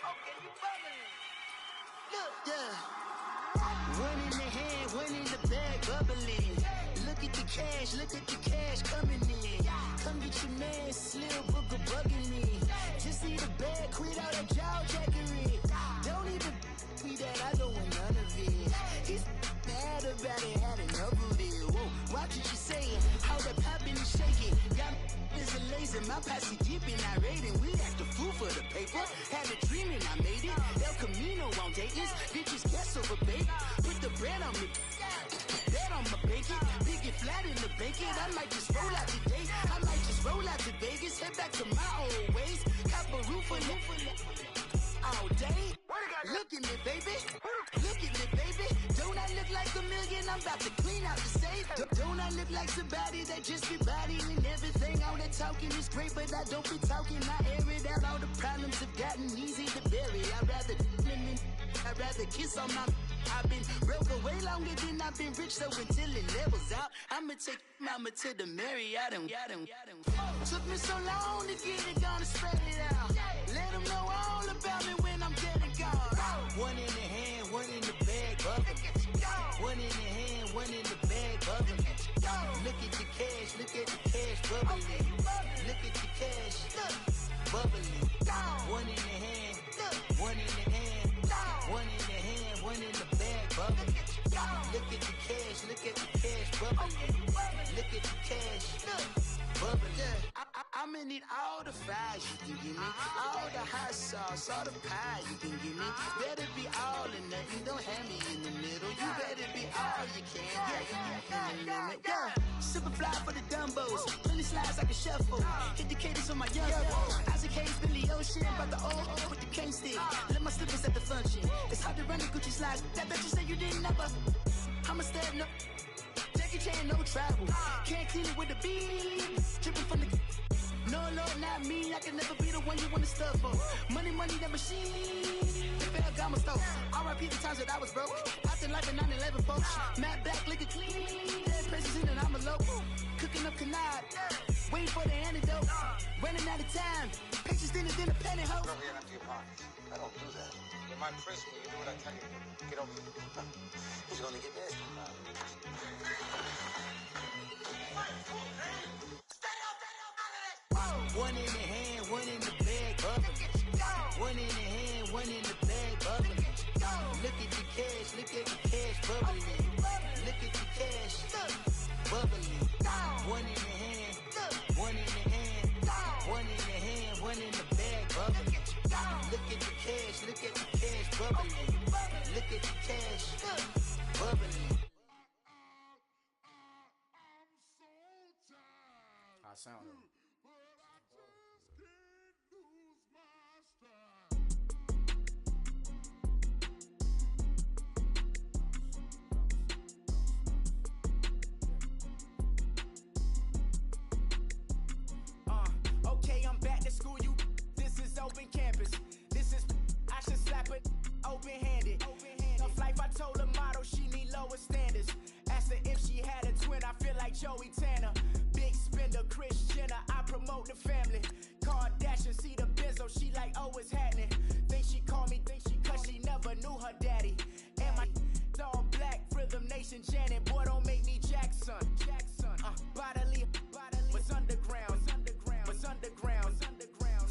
Okay, you bubbling. Look, yeah. One in the hand, one in the bag, bubbling. Look at the cash coming in. Come get your man, Slim Booker bugging me. Just need a bag, quit all that jaw jackery. Don't even me that I don't want none of it. He's mad about it, had enough of it. Whoa, watch what you saying, how that poppin' and shaking. Got is a laser, my posse deep and I raiding. We act the fool for the paper. Had a dream and I made it. El Camino on Dayton's, bitches guess over bait. Put the bread on me, bet on my bacon. Big and flat in the bacon. I might just roll out today. I might just roll out to Vegas. Head back to my old ways. Cop a roof for all day. Look at me, baby. Look at me, baby. Don't I look like a million? I'm about to clean out the safe. Don't I look like somebody that just be bodying everything? All that talking is great, but I don't be talking. I air it out. All the problems have gotten easy to bury. I'd rather kiss on my. I've been broke way longer than I've been rich, so until it levels out, I'ma take mama to the Marriott and took me so long to get it, gonna spread it out. Let them know all about me when I'm dead and gone. One in the hand, one in the bag, bubbling. One in the hand, one in the bag, bubbling. Look at the cash, bubbling. Look at the cash, bubbling. One in the hand, one in the hand, one in the hand, one in the bag, bubbling. Look at the cash, bubbling. Look at the cash, bubbling. I'ma need all the fries you can give me, all the hot sauce, all the pie you can give me. Better be all or nothing, don't have me in the middle. You better be all you can, yeah. Super fly for the Dumbos, plenty slides like a shuffle. Hit the cadence on my young Isaac Hayes, Billy Ocean, about the old with the cane stick. Let my slippers at the function. It's hard to run the Gucci slides. That bet you say you didn't never. I'm a step no. Jackie Chan, no travel. Can't clean it with the beat. Dripping from the. No, Lord, not me. I can never be the one you want to stuff for. Money, that machine. The bell got my stove. R.I.P. the times that I was broke. Acting like a 9/11 folks. Matte black, liquor clean. Dead presents in and I'm a local. Cooking up canard. Waiting for the antidote. Running out of time. Pictures thinner than a pantyhose. Go here and empty your pockets. I don't do that. In my prison, you do what I tell you to do. Get over here. He's gonna get nasty. One in the hand, one in the bag, bubbling. One in the hand, one in the bag, bubbling. Look at the cash, bubbling. Look at the cash, bubbling. One in the hand, one in the hand, one in the hand, one in the bag, bubbling. Look at the cash, bubbling. Look at the cash, bubbling. How I sound? Okay, I'm back to school, you. This is open campus. This is, I should slap it open-handed. Tough life, I told the model she need lower standards. Asked her if she had a twin, I feel like Joey Tanner. Big spender, Kris Jenner, I promote the family. Kardashian, see the benzo, she like, oh, it's happening. Think she called me, cause she never knew her daddy. And my all black, Rhythm Nation, Janet, boy, don't make me Jackson. Bodily, what's underground, what's underground,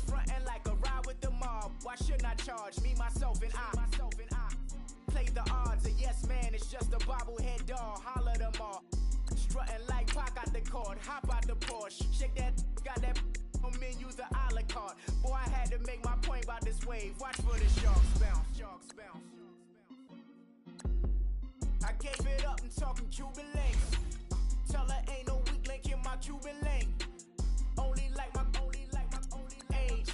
frontin' like a ride with the mob. Why shouldn't I charge me, myself, and I? Play the odds, a yes man, it's just a bobblehead doll. Holler them all. Strutting like Pac out the court, hop out the Porsche. Shake that, got that on menu, the a la carte. Boy, I had to make my point about this wave. Watch for the sharks bounce. I gave it up and talking Cuban links. Tell her ain't no weak link in my Cuban link. Only like my age.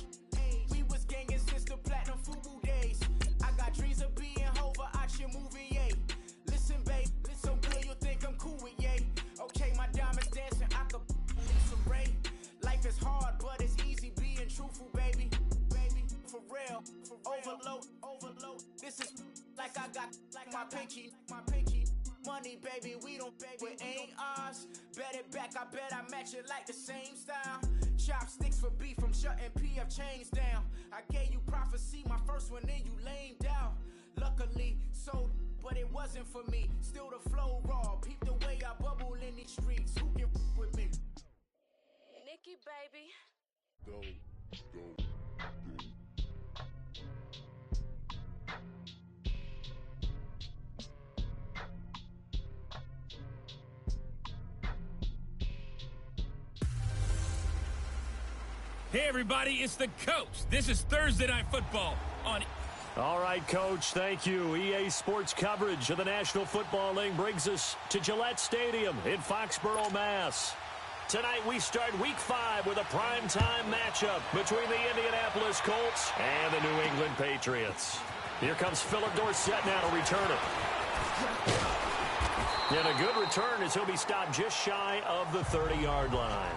We was gangin' since the platinum FUBU days. I got dreams of being Hova out your movie, yay. Listen, babe, so good you think I'm cool with yay. Okay, my diamonds dancing, I could some Ray. Life is hard, but it's easy being truthful, baby. For real, overload. This is like I got like my pinky. Money, baby, we don't pay, it ain't ours. Bet it back, I bet I match it like the same style. Chopsticks for beef from shutting PF chains down. I gave you prophecy, my first one, then you lamed out. Luckily, sold, but it wasn't for me. Still the flow raw, peep the way I bubble in these streets. Who can with me? Nikki, baby. Go. Hey, everybody, it's the Coach. This is Thursday Night Football on... All right, Coach, thank you. EA Sports coverage of the National Football League brings us to Gillette Stadium in Foxborough, Mass. Tonight, we start Week 5 with a primetime matchup between the Indianapolis Colts and the New England Patriots. Here comes Philip Dorsett now to return it. And a good return as he'll be stopped just shy of the 30-yard line.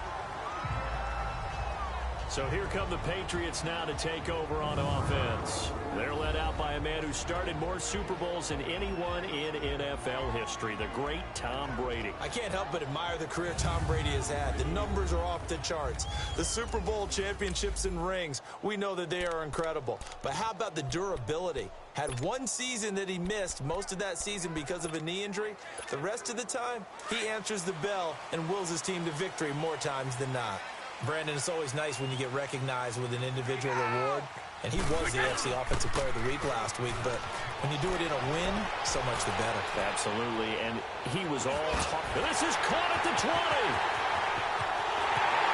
So here come the Patriots now to take over on offense. They're led out by a man who started more Super Bowls than anyone in NFL history, the great Tom Brady. I can't help but admire the career Tom Brady has had. The numbers are off the charts. The Super Bowl championships and rings, we know that they are incredible. But how about the durability? Had one season that he missed, most of that season because of a knee injury. The rest of the time, he answers the bell and wills his team to victory more times than not. Brandon, it's always nice when you get recognized with an individual award, and he was the AFC Offensive Player of the Week last week, but when you do it in a win, so much the better. Absolutely, and he was all talk. This is caught at the 20.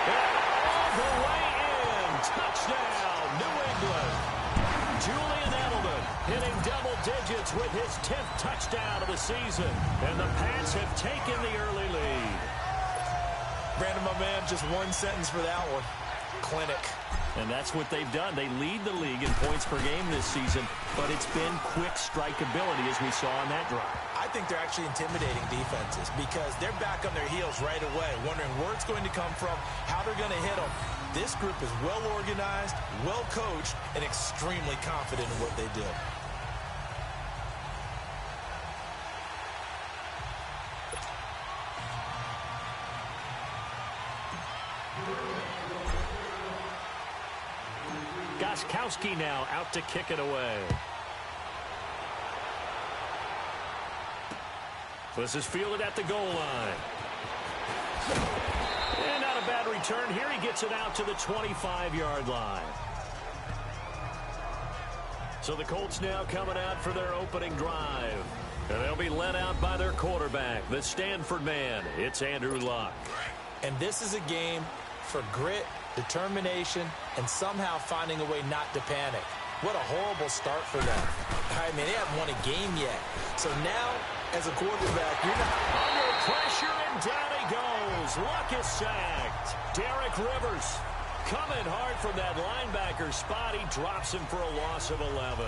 And all the way in. Touchdown, New England. Julian Edelman hitting double digits with his 10th touchdown of the season, and the Pats have taken the early lead. Brandon, my man, just one sentence for that one. Clinic. And that's what they've done. They lead the league in points per game this season, but it's been quick strikeability as we saw on that drive. I think they're actually intimidating defenses because they're back on their heels right away, wondering where it's going to come from, how they're going to hit them. This group is well organized, well coached, and extremely confident in what they do. Gostkowski now out to kick it away. This is fielded at the goal line. And not a bad return. Here he gets it out to the 25-yard line. So the Colts now coming out for their opening drive. And they'll be led out by their quarterback, the Stanford man. It's Andrew Luck. And this is a game for grit, determination, and somehow finding a way not to panic. What a horrible start for them. I mean, they haven't won a game yet. So now, as a quarterback, you're not under pressure, and down he goes. Luck is sacked. Derek Rivers coming hard from that linebacker spot. He drops him for a loss of 11.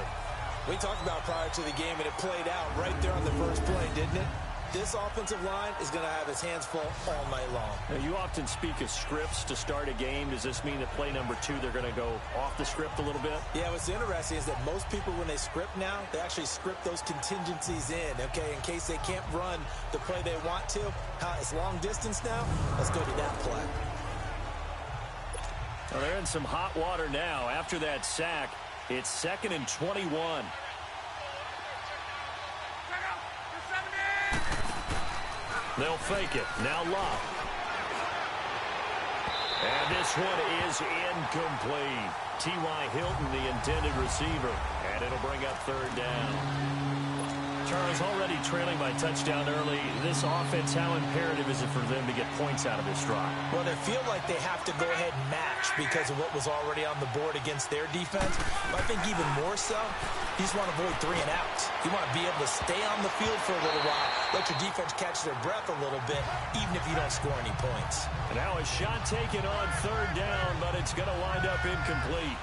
We talked about prior to the game, and it played out right there on the first play, didn't it? This offensive line is going to have its hands full all night long. Now, you often speak of scripts to start a game. Does this mean that play number 2, they're going to go off the script a little bit? Yeah, what's interesting is that most people, when they script now, they actually script those contingencies in, okay, in case they can't run the play they want to. It's long distance now. Let's go to that play. Well, they're in some hot water now. After that sack, it's 2nd and 21. They'll fake it. Now Luck. And this one is incomplete. T.Y. Hilton, the intended receiver. And it'll bring up 3rd down. Charles, already trailing by touchdown early. This offense, how imperative is it for them to get points out of this drive? Well, they feel like they have to go ahead and match because of what was already on the board against their defense. But I think even more so, you just want to avoid 3 and outs. You want to be able to stay on the field for a little while, let your defense catch their breath a little bit, even if you don't score any points. And now a shot taken on 3rd down, but it's going to wind up incomplete.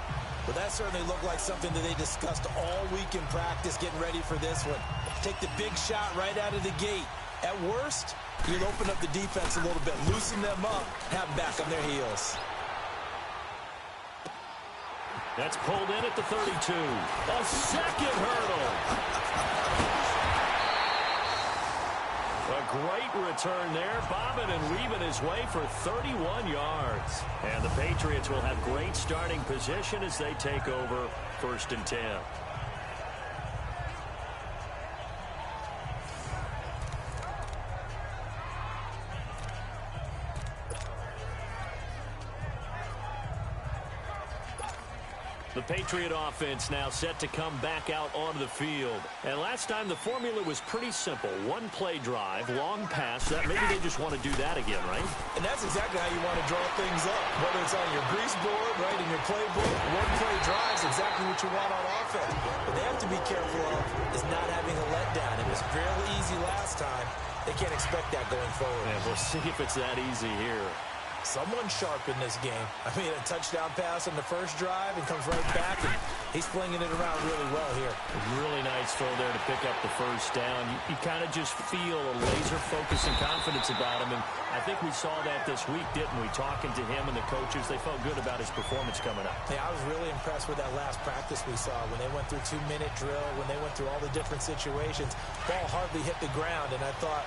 Well, that certainly looked like something that they discussed all week in practice, getting ready for this one. Take the big shot right out of the gate. At worst, you'll open up the defense a little bit, loosen them up, have them back on their heels. That's pulled in at the 32. A second hurdle. A great return there, bobbing and weaving his way for 31 yards. And the Patriots will have great starting position as they take over 1st and 10. The Patriot offense now set to come back out onto the field. And last time the formula was pretty simple. One play drive, long pass. That maybe they just want to do that again, right? And that's exactly how you want to draw things up. Whether it's on your grease board, right, in your playbook, one play drive is exactly what you want on offense. What they have to be careful of is not having a letdown. It was fairly easy last time. They can't expect that going forward. And we'll see if it's that easy here. Someone sharp in this game. I mean, a touchdown pass on the first drive and comes right back, and he's flinging it around really well here. A really nice throw there to pick up the first down. You kind of just feel a laser focus and confidence about him, and I think we saw that this week, didn't we? Talking to him and the coaches, they felt good about his performance coming up. Yeah, I was really impressed with that last practice we saw when they went through 2-minute drill, when they went through all the different situations. Ball hardly hit the ground, and I thought,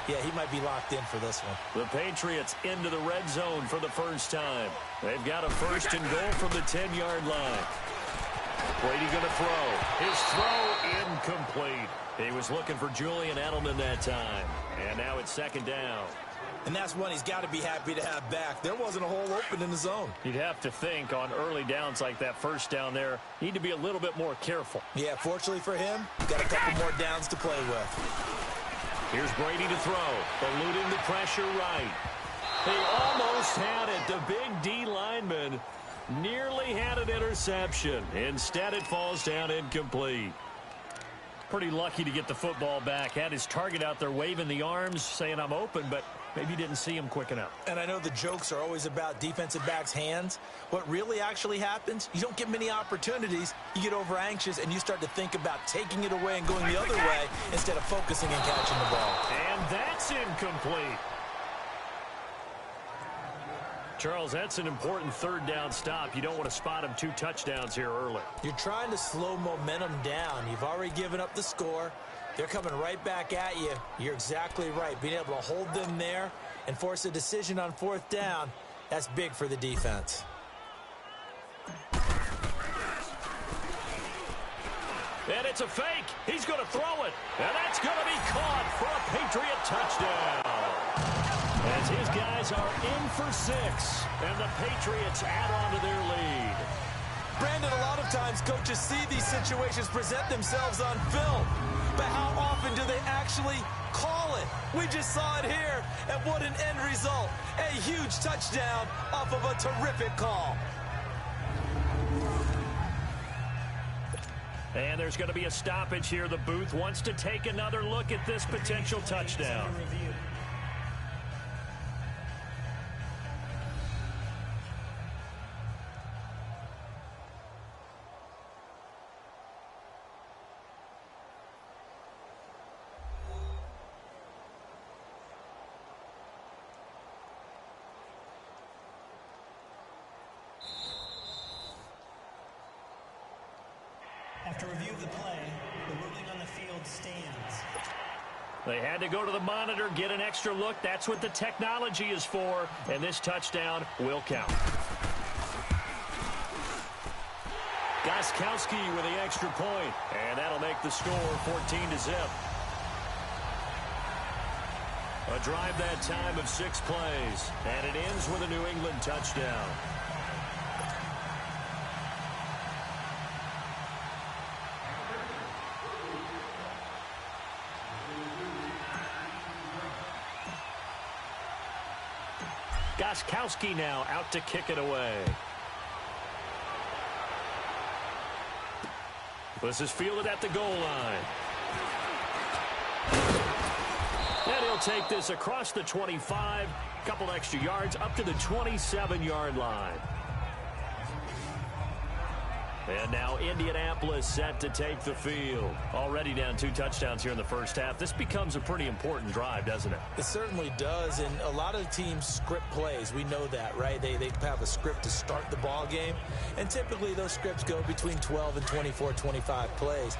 yeah, he might be locked in for this one. The Patriots into the red zone for the first time. They've got a 1st and goal from the 10-yard line. Brady going to throw. His throw incomplete. He was looking for Julian Edelman that time. And now it's 2nd down. And that's one he's got to be happy to have back. There wasn't a hole open in the zone. You'd have to think on early downs like that first down there, need to be a little bit more careful. Yeah, fortunately for him, got a couple more downs to play with. Here's Brady to throw, eluding the pressure right. He almost had it. The big D lineman nearly had an interception. Instead, it falls down incomplete. Pretty lucky to get the football back. Had his target out there waving the arms, saying I'm open, but maybe didn't see him quick enough. And I know the jokes are always about defensive backs' hands. What really actually happens, you don't get many opportunities. You get over anxious, and you start to think about taking it away and going the other way instead of focusing and catching the ball. And that's incomplete. Charles, that's an important 3rd down stop. You don't want to spot him 2 touchdowns here early. You're trying to slow momentum down. You've already given up the score. They're coming right back at you. You're exactly right. Being able to hold them there and force a decision on 4th down, that's big for the defense. And it's a fake. He's going to throw it. And that's going to be caught for a Patriot touchdown. As his guys are in for 6. And the Patriots add on to their lead. Brandon, a lot of times coaches see these situations present themselves on film. But how often do they actually call it? We just saw it here, and what an end result. A huge touchdown off of a terrific call. And there's going to be a stoppage here. The booth wants to take another look at this potential touchdown. After review of the play, the ruling on the field stands. They had to go to the monitor, get an extra look. That's what the technology is for, and this touchdown will count. Gostkowski with the extra point, and that'll make the score 14-0. A drive that time of 6 plays, and it ends with a New England touchdown. Gostkowski now out to kick it away. This is fielded at the goal line. And he'll take this across the 25, couple extra yards up to the 27-yard line. And now Indianapolis set to take the field. Already down 2 touchdowns here in the first half. This becomes a pretty important drive, doesn't it? It certainly does, and a lot of teams script plays. We know that, right? They have a script to start the ball game, and typically those scripts go between 12 and 24, 25 plays.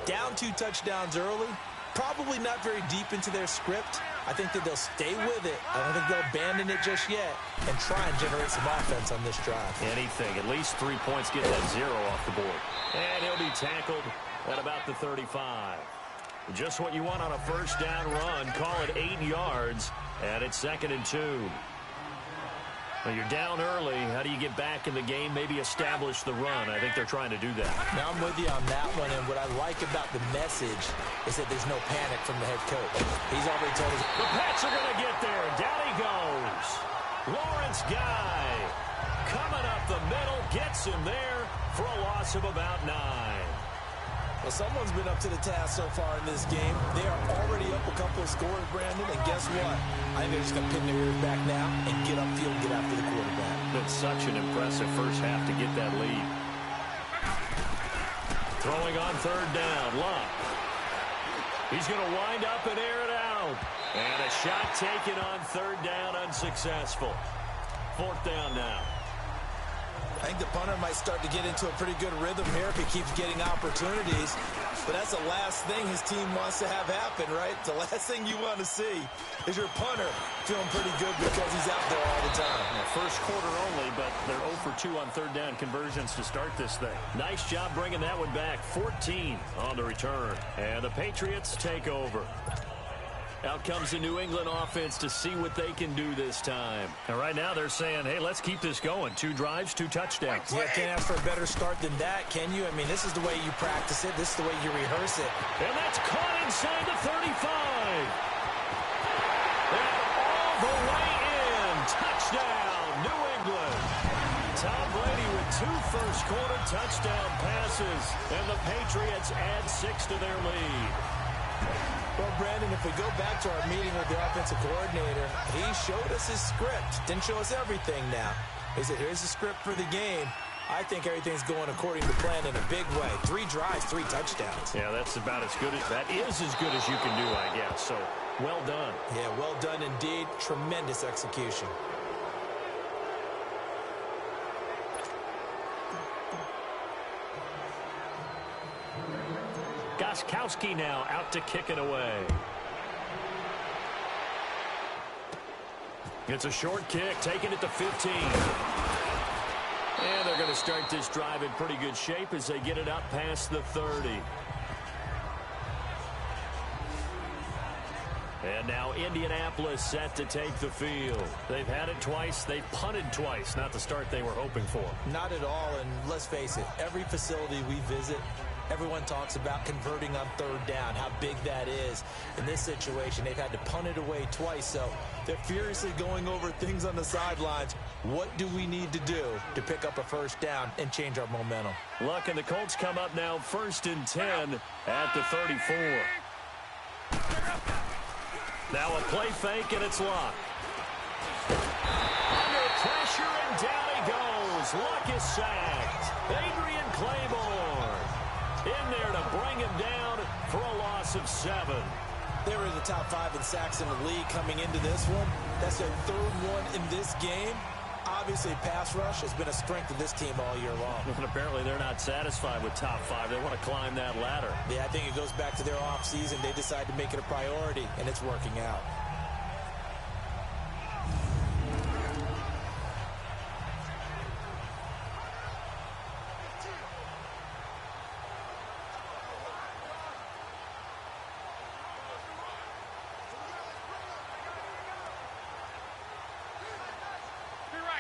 Down 2 touchdowns early, probably not very deep into their script. I think that they'll stay with it. I don't think they'll abandon it just yet and try and generate some offense on this drive. Anything. At least 3 points, get that 0 off the board. And he'll be tackled at about the 35. Just what you want on a first down run. Call it 8 yards, and it's 2nd and 2. Well, you're down early. How do you get back in the game? Maybe establish the run. I think they're trying to do that. Now, I'm with you on that one, and what I like about the message is that there's no panic from the head coach. He's already told us. The Pats are going to get there. Down he goes. Lawrence Guy coming up the middle, gets him there for a loss of about 9. Well, someone's been up to the task so far in this game. They are already up a couple of scores, Brandon, and guess what? I think they're just going to pin their ears back now and get upfield and get after the quarterback. Been such an impressive first half to get that lead. Throwing on 3rd down, Luck. He's going to wind up and air it out. And a shot taken on 3rd down, unsuccessful. 4th down now. I think the punter might start to get into a pretty good rhythm here if he keeps getting opportunities. But that's the last thing his team wants to have happen, right? The last thing you want to see is your punter feeling pretty good because he's out there all the time. Yeah, first quarter only, but they're 0 for 2 on 3rd down conversions to start this thing. Nice job bringing that one back. 14 on the return. And the Patriots take over. Out comes the New England offense to see what they can do this time. And right now they're saying, hey, let's keep this going. 2 drives, 2 touchdowns. Yeah, can't ask for a better start than that, can you? I mean, this is the way you practice it. This is the way you rehearse it. And that's caught inside the 35. And all the way in. Touchdown, New England. Tom Brady with 2 first-quarter touchdown passes. And the Patriots add 6 to their lead. Well, Brandon, if we go back to our meeting with the offensive coordinator, he showed us his script. Didn't show us everything now. He said, here's the script for the game. I think everything's going according to plan in a big way. 3 drives, 3 touchdowns. Yeah, that's about as good as that is as good as you can do, I guess. So, well done. Yeah, well done indeed. Tremendous execution. Gostkowski now out to kick it away. It's a short kick, taking it to 15. And they're going to start this drive in pretty good shape as they get it up past the 30. And now Indianapolis set to take the field. They've had it twice. They've punted twice. Not the start they were hoping for. Not at all, and let's face it, every facility we visit, everyone talks about converting on 3rd down, how big that is. In this situation, they've had to punt it away twice, so they're furiously going over things on the sidelines. What do we need to do to pick up a first down and change our momentum? Luck and the Colts come up now 1st and 10 at the 34. Now a play fake, and it's Luck. Under pressure, and down he goes. Luck is sacked. Adrian Claiborne in there to bring him down for a loss of 7. They were in the top 5 in sacks in the league coming into this one. That's their 3rd one in this game. Obviously, pass rush has been a strength of this team all year long. And apparently they're not satisfied with top 5. They want to climb that ladder. Yeah, I think it goes back to their offseason. They decided to make it a priority, and it's working out.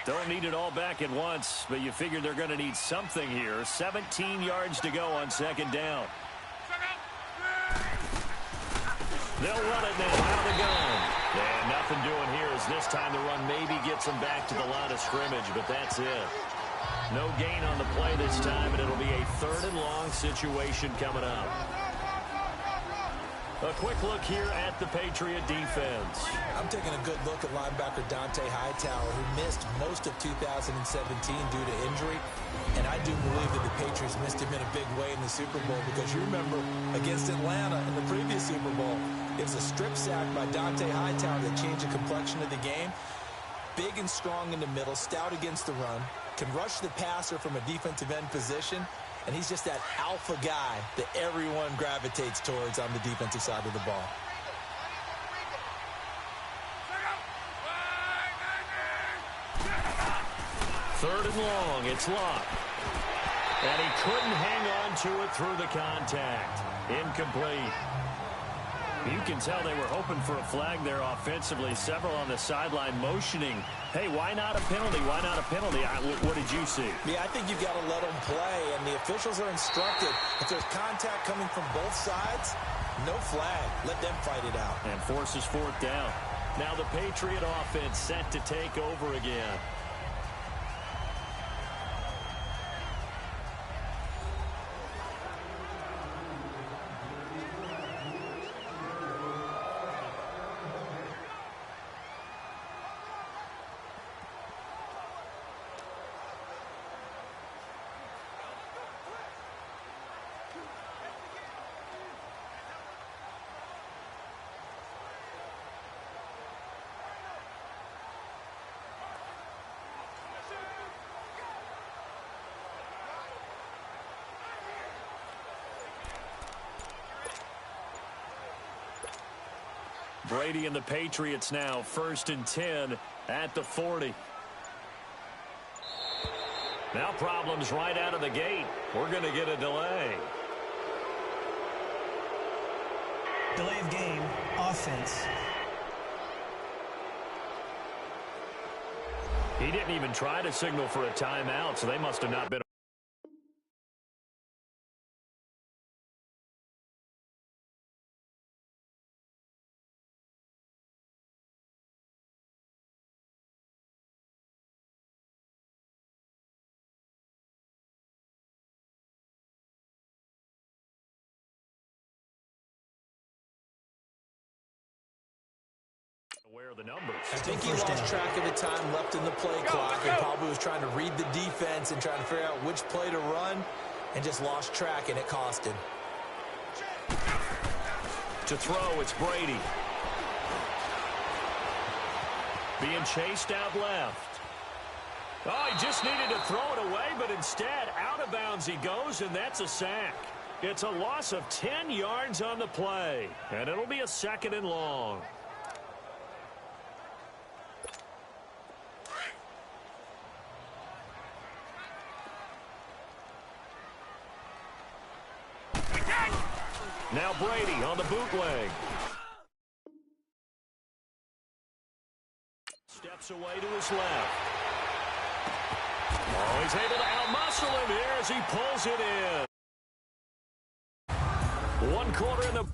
Don't need it all back at once, but you figure they're going to need something here. 17 yards to go on 2nd down. They'll run it now out of the gun. And nothing doing here as this time the run maybe gets them back to the line of scrimmage, but that's it. No gain on the play this time, and it'll be a 3rd and long situation coming up. A quick look here at the Patriot defense. I'm taking a good look at linebacker Dante Hightower, who missed most of 2017 due to injury. And I do believe that the Patriots missed him in a big way in the Super Bowl, because you remember against Atlanta in the previous Super Bowl, it was a strip sack by Dante Hightower that changed the complexion of the game. Big and strong in the middle, stout against the run, can rush the passer from a defensive end position, and he's just that alpha guy that everyone gravitates towards on the defensive side of the ball. Third and long, it's Locke. And he couldn't hang on to it through the contact. Incomplete. You can tell they were hoping for a flag there offensively. Several on the sideline motioning, hey, why not a penalty? Why not a penalty? What did you see? Yeah, I think you've got to let them play, and the officials are instructed. If there's contact coming from both sides, no flag. Let them fight it out. And forces fourth down. Now the Patriot offense set to take over again. Brady and the Patriots now 1st and 10 at the 40. Now problems right out of the gate. We're going to get a delay. Delay of game, offense. He didn't even try to signal for a timeout, so they must have not been. Aware of the numbers. I think he lost track of the time left in the play clock and probably was trying to read the defense and trying to figure out which play to run and just lost track, and it cost him. To throw, it's Brady. Being chased out left. Oh, he just needed to throw it away, but instead, out of bounds he goes, and that's a sack. It's a loss of 10 yards on the play, and it'll be a 2nd and long. Now Brady on the bootleg. Steps away to his left. Oh, he's able to outmuscle him here as he pulls it in. 1 quarter in the